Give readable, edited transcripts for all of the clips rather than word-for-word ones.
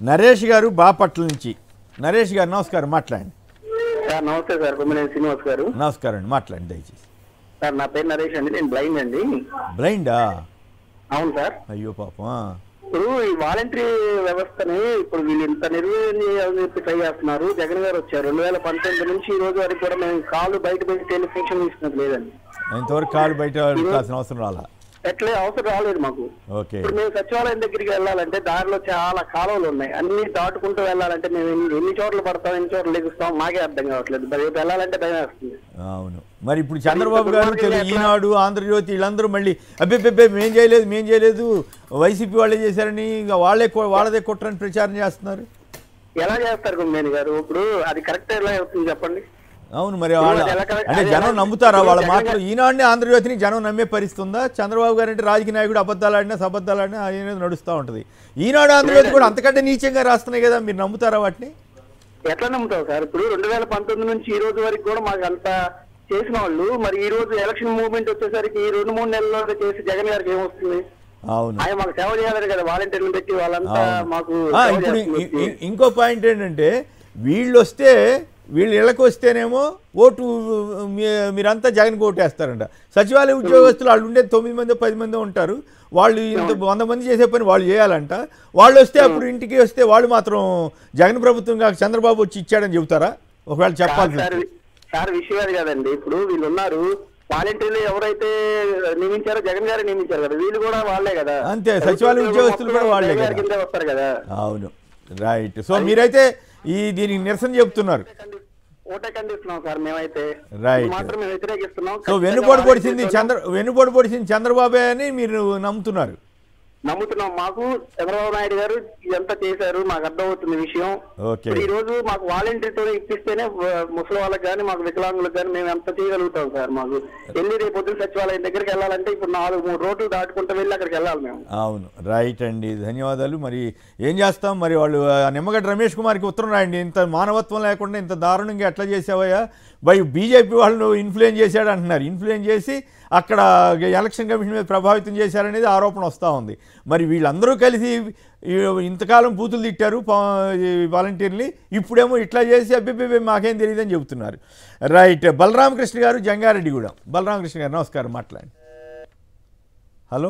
నరేష్ గారు బాపట్ల నుంచి. నరేష్ గారు నమస్కారం, మాట్లాడండి. సార్ నమస్తే సార్, కొమ్మినేని శ్రీనివాస్ గారు. నమస్కారం అండి, మాట్లాడండి దయచేసి. సార్ నా పేరు నరేష్ అండి, నేను బ్లైండ్ అండి. బ్లైండా? అవును సార్. అయ్యో పాపం. ఇప్పుడు ఈ వాలంటరీ వ్యవస్థని ఇప్పుడు వీళ్ళు ఇంత నిర్వహణ ట్రై చేస్తున్నారు. జగన్ గారు వచ్చారు 2019 నుంచి ఈ రోజు వరకు కూడా మేము కాలు బయట పెట్టి టెలిఫిక్షన్ ఇస్తున్నది లేదండి. ఇంతవరకు కాలు బయట పెట్టాల్సిన అవసరం రాలా? ఎట్లే అవసరం రాలేదు మాకు. ఓకే. ఇప్పుడు మేము సచివాలయం దగ్గరికి వెళ్ళాలంటే దారిలో చాలా కాలువలు ఉన్నాయి, అన్ని దాటుకుంటూ వెళ్ళాలంటే మేము ఎన్ని చోట్ల పడతాం, ఎన్ని చోట్ల లెగుస్తాం మాకే అర్థం కావట్లేదు. రేపు వెళ్ళాలంటే భయం వేస్తుంది. అవును, మరి ఇప్పుడు చంద్రబాబు గారు ఈనాడు ఆంధ్రజ్యోతి వీళ్ళందరూ మళ్ళీ అబ్బే మేం చేయలేదు వైసీపీ వాళ్ళే చేశారని వాళ్ళదే కుట్రని ప్రచారం చేస్తున్నారు. ఎలా చేస్తారు కొమ్మినేని గారు? ఇప్పుడు అది కరెక్ట్ ఎలా అవుతుంది చెప్పండి? అవును, మరి అంటే జనం నమ్ముతారా వాళ్ళ మాటలు? ఈనాడిని ఆంధ్రజ్యోతిని జనం నమ్మే పరిస్థితి ఉందా? చంద్రబాబు గారు అంటే రాజకీయ నాయకుడు అబద్ధాలాడినా సబద్ధాలాడినా అనేది నడుస్తూ ఉంటుంది. ఈనాడు ఆంధ్రజ్యోతి కూడా అంతకంటే నీచంగా రాస్తున్నాయి కదా, మీరు నమ్ముతారా వాటిని? ఎట్లా నమ్ముతావు సార్? ఇప్పుడు 2019 నుంచి ఈ రోజు వరకు కూడా మాకు అంత చేసిన వాళ్ళు, మరి ఈ రోజు ఎలక్షన్ మూవ్మెంట్ వచ్చేసరికి ఈ 2-3 నెలల్లో చేసి జగన్ గారికి ఏమొస్తుంది? అవును, ఆయన మాకు సేవ చేయాలి కదా, వాలంటీర్లు పెట్టి వాళ్ళంతా మాకు. ఇప్పుడు ఇంకో పాయింట్ ఏంటంటే వీళ్ళు ఇళ్ళకి వస్తేనేమో ఓటు మీరంతా జగన్కి ఓటేస్తారంట. సచివాలయ ఉద్యోగస్తులు వాళ్ళు ఉండేది 9 మందో 10 మందో ఉంటారు. వాళ్ళు ఇంత 100 మంది చేసే పని వాళ్ళు చేయాలంట. వాళ్ళు వస్తే అప్పుడు ఇంటికి వస్తే వాళ్ళు మాత్రం జగన్ ప్రభుత్వం కాక చంద్రబాబు వచ్చి ఇచ్చాడని చెబుతారా? ఒకవేళ చెప్పాలి సార్. విషయం అది కదండి, ఇప్పుడు వీళ్ళు ఉన్నారు వాలంటీర్లు ఎవరైతే నియమించారో జగన్ గారు నియమించారు కదా, వీళ్ళు కూడా వాళ్ళే కదా. అంతే, సచివాలయ ఉద్యోగస్తులు కూడా వాళ్ళే కదా. వస్తారు కదా. అవును, రైట్. సో మీరైతే దీనికి నిరసన చెప్తున్నారు. ఓటే ఖండిస్తున్నాం సార్ మేమైతే. రైట్. మాత్రం మేము వ్యతిరేకిస్తున్నాం. సో వెన్నుపోటు పొడిచింది చంద్రబాబే అని మీరు నమ్ముతున్నారు? నమ్ముతున్నాం. మాకు చంద్రబాబు నాయుడు గారు ఇదంతా చేశారు, మాకు అర్థమవుతుంది విషయం. ఈ రోజు మాకు వాలంటీర్తో ఇప్పిస్తేనే ముసలి వాళ్ళకి కానీ మాకు వికలాంగులకు కానీ మేము ఎంత చేయగలుగుతాం సార్. మాకు వెళ్ళి రేపు పొద్దున సచివాలయం దగ్గరికి వెళ్ళాలంటే ఇప్పుడు 4-3 రోడ్లు దాటుకుంటూ వెళ్ళి అక్కడికి వెళ్ళాలి మేము. అవును, రైట్ అండి, ధన్యవాదాలు. మరి ఏం చేస్తాం, మరి వాళ్ళు నిమ్మగడ్డ రమేష్ కుమార్కి ఉత్తరం రాయండి. ఇంత మానవత్వం లేకుండా ఇంత దారుణంగా ఎట్లా చేసావయ్యా, బీజేపీ వాళ్ళను ఇన్ఫ్లుయెన్స్ చేశాడు అంటున్నారు. ఇన్ఫ్లుయెన్స్ చేసి అక్కడ ఎలక్షన్ కమిషన్ మీద ప్రభావితం చేశారనేది ఆరోపణ వస్తూ ఉంది. మరి వీళ్ళందరూ కలిసి ఇంతకాలం బూతులు తిట్టారు వాలంటీర్ని, ఇప్పుడేమో ఇట్లా చేసి అబ్బిబ్బి మాకేం తెలియదని చెబుతున్నారు. రైట్. బలరామకృష్ణ గారు జంగారెడ్డిగూడెం. బలరామకృష్ణ గారు నమస్కారం, మాట్లాడండి. Hello,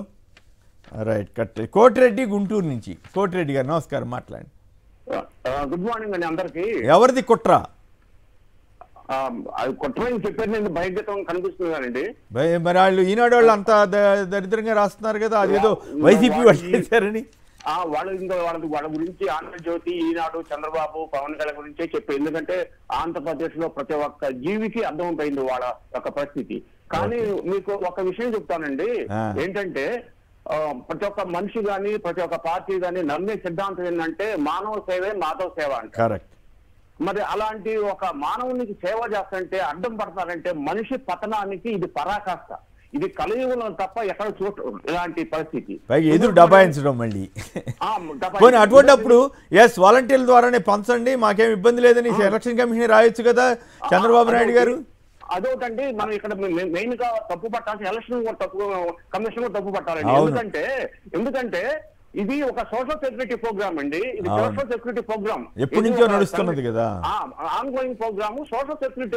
right. కోటిరెడ్డి గుంటూరు నుంచి. కోటిరెడ్డి గారు నమస్కారం, మాట్లాడండి. గుడ్ మార్నింగ్ అండి అందరికి. ఎవరిది కుట్ర? కుట్రని చెప్పారు, నేను బహిర్గతం కనిపిస్తున్నానండి. మరి వాళ్ళు ఈనాడు వాళ్ళు అంత దరిద్రంగా రాస్తున్నారు కదా, అదేదో వైసీపీ వాళ్ళు చేశారని. వాళ్ళ గురించి ఆంధ్రజ్యోతి, ఈనాడు, చంద్రబాబు, పవన్ కళ్యాణ్ గురించే చెప్పారు. ఎందుకంటే ఆంధ్రప్రదేశ్ లో ప్రతి ఒక్క జీవికి అర్థమైపోయింది వాళ్ళ యొక్క పరిస్థితి. కానీ మీకు ఒక విషయం చెప్తానండి, ఏంటంటే ప్రతి ఒక్క మనిషి గాని ప్రతి ఒక్క పార్టీ గాని నమ్మే సిద్ధాంతం ఏంటంటే మానవ సేవే మాధవ సేవ అంటే. కరెక్ట్. మరి అలాంటి ఒక మానవునికి సేవ చేస్తారంటే అడ్డం పడతారంటే మనిషి పతనానికి ఇది పరాకాష్ట. ఇది కలియుగంలో తప్ప ఎక్కడ ఇలాంటి పరిస్థితి. ఎదురు డబాయించడం మళ్ళీ. అటువంటిప్పుడు వాలంటీర్ల ద్వారానే పంచండి, మాకేం ఇబ్బంది లేదని ఎలక్షన్ కమిషన్ రాయొచ్చు కదా చంద్రబాబు నాయుడు గారు. అదొకటండి, మనం ఇక్కడ మెయిన్ గా తప్పు పట్టాల్సిన ఎలక్షన్ కమిషన్ కూడా తప్పు పట్టాలండి. ఎందుకంటే ఇది ఒక సోషల్ సెక్యూరిటీ ప్రోగ్రామ్ అండి. ఇది సోషల్ సెక్యూరిటీ ప్రోగ్రామ్ ఎప్పటి నుంచో నడుస్తున్నది కదా, ongoing programme. Social security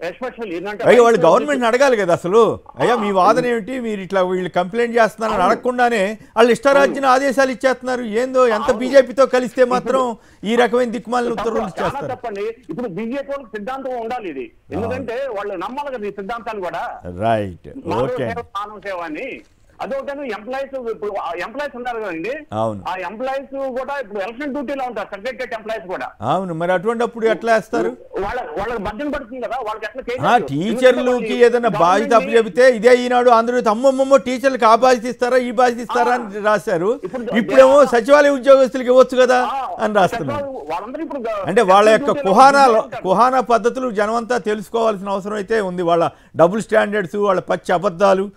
especially ఏంటంటే వాళ్ళు గవర్నమెంట్ అడగాలి కదా అసలు, అయ్యా మీ వాదన ఏమిటి, మీరు ఇట్లా వీళ్ళు కంప్లైంట్ చేస్తున్నారని అడగకుండానే వాళ్ళు ఇష్టారాజ్యం ఆదేశాలు ఇచ్చేస్తున్నారు. ఏందో ఎంత బీజేపీతో కలిస్తే మాత్రం ఈ రకమైన దిక్కుమాలిన ఉత్తర్వులు ఇచ్చేస్తారు. చెప్పండి, ఇప్పుడు బీజేపీ వాళ్ళకి సిద్ధాంతం ఉండాలి ఇది, ఎందుకంటే వాళ్ళు నమ్మాలి కదా ఈ సిద్ధాంతాన్ని కూడా. రైట్. ఓకే. మానవ సేవ అని అదొకటి. ఎంప్లాయీస్ ఉన్నారు కదండి, ఆ ఎంప్లాయీస్ కూడా ఇప్పుడు ఎలక్షన్ డ్యూటీలో ఉంటారు, సెక్రటరియట్ ఎంప్లాయీస్ కూడా. అవును, మరి అటువంటిప్పుడు ఎట్లా వేస్తారు? వాళ్ళకి బడ్జెట్ పడుతుంది కదా, వాళ్ళకి ఎట్లా. టీచర్లకి ఏదైనా బాధ్యత అప్పు చెబితే ఇదే ఈనాడు ఆంధ్రజ్యోతి అమ్మమ్మమ్మో టీచర్లకు ఆ బాధ్యత ఇస్తారా ఈ బాధ్యత ఇస్తారా అని రాశారు. ఇప్పుడేమో సచివాలయ ఉద్యోగస్తులకి ఇవ్వచ్చు కదా అని రాస్తున్నారు. అంటే వాళ్ళ యొక్క కుహానా పద్ధతులు జనమంతా తెలుసుకోవాల్సిన అవసరం అయితే ఉంది. వాళ్ళ డబుల్ స్టాండర్డ్స్, వాళ్ళ పచ్చి అబద్ధాలు.